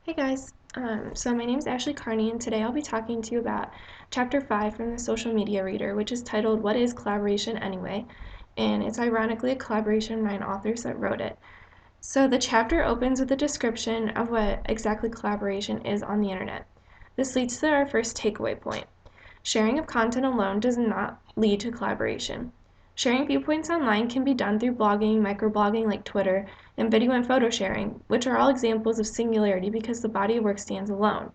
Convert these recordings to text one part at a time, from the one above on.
Hey guys, so my name is Ashley Carney, and today I'll be talking to you about Chapter 5 from the Social Media Reader, which is titled What is Collaboration Anyway? And it's ironically a collaboration by an author that wrote it. So the chapter opens with a description of what exactly collaboration is on the internet. This leads to our first takeaway point. Sharing of content alone does not lead to collaboration. Sharing viewpoints online can be done through blogging, microblogging like Twitter, and video and photo sharing, which are all examples of singularity because the body of work stands alone.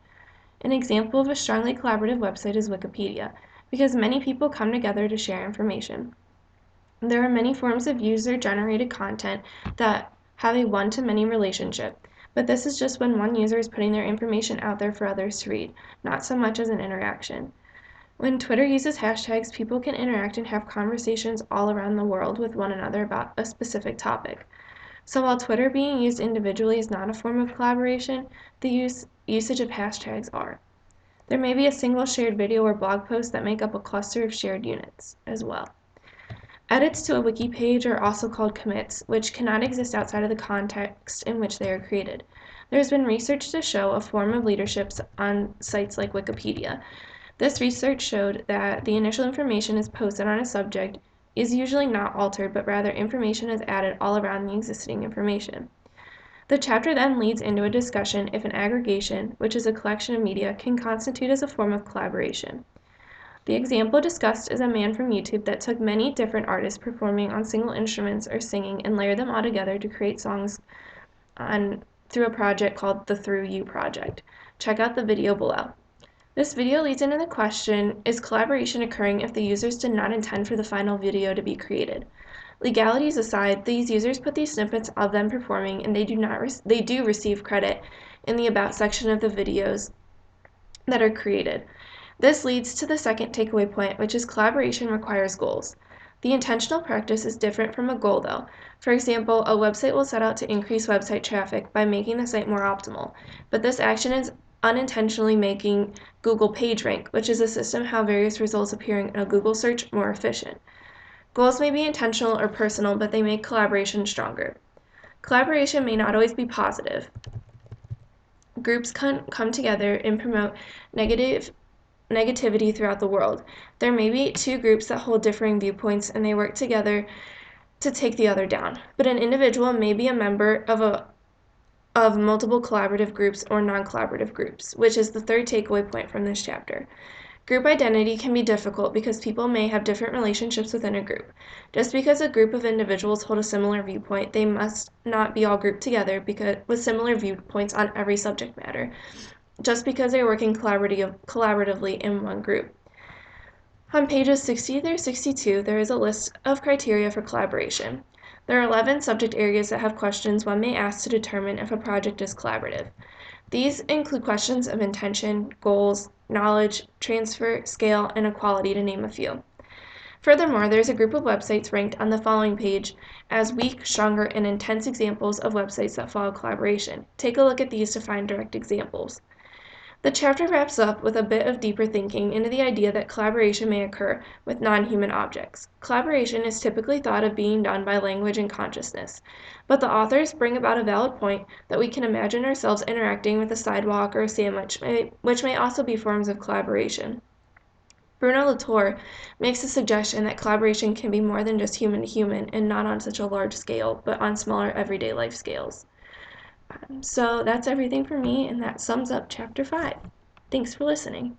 An example of a strongly collaborative website is Wikipedia, because many people come together to share information. There are many forms of user-generated content that have a one-to-many relationship, but this is just when one user is putting their information out there for others to read, not so much as an interaction. When Twitter uses hashtags, people can interact and have conversations all around the world with one another about a specific topic. So while Twitter being used individually is not a form of collaboration, the usage of hashtags are. There may be a single shared video or blog post that make up a cluster of shared units as well. Edits to a wiki page are also called commits, which cannot exist outside of the context in which they are created. There has been research to show a form of leadership on sites like Wikipedia. This research showed that the initial information is posted on a subject is usually not altered, but rather information is added all around the existing information. The chapter then leads into a discussion if an aggregation, which is a collection of media, can constitute as a form of collaboration. The example discussed is a man from YouTube that took many different artists performing on single instruments or singing and layered them all together to create songs through a project called the Through You Project. Check out the video below. This video leads into the question, is collaboration occurring if the users did not intend for the final video to be created? Legalities aside, these users put these snippets of them performing and they do receive credit in the About section of the videos that are created. This leads to the second takeaway point, which is collaboration requires goals. The intentional practice is different from a goal though. For example, a website will set out to increase website traffic by making the site more optimal, but this action is unintentionally making Google PageRank, which is a system how various results appearing in a Google search more efficient. Goals may be intentional or personal, but they make collaboration stronger. Collaboration may not always be positive. Groups can come together and promote negativity throughout the world. There may be two groups that hold differing viewpoints and they work together to take the other down. But an individual may be a member of multiple collaborative groups or non-collaborative groups, which is the third takeaway point from this chapter. Group identity can be difficult because people may have different relationships within a group. Just because a group of individuals hold a similar viewpoint, they must not be all grouped together with similar viewpoints on every subject matter, just because they're working collaboratively in one group. On pages 60 through 62, there is a list of criteria for collaboration. There are 11 subject areas that have questions one may ask to determine if a project is collaborative. These include questions of intention, goals, knowledge, transfer, scale, and equality, to name a few. Furthermore, there's a group of websites ranked on the following page as weak, stronger, and intense examples of websites that follow collaboration. Take a look at these to find direct examples. The chapter wraps up with a bit of deeper thinking into the idea that collaboration may occur with non-human objects. Collaboration is typically thought of being done by language and consciousness, but the authors bring about a valid point that we can imagine ourselves interacting with a sidewalk or a sandwich, which may also be forms of collaboration. Bruno Latour makes the suggestion that collaboration can be more than just human to human and not on such a large scale, but on smaller everyday life scales. So that's everything for me, and that sums up Chapter 5. Thanks for listening.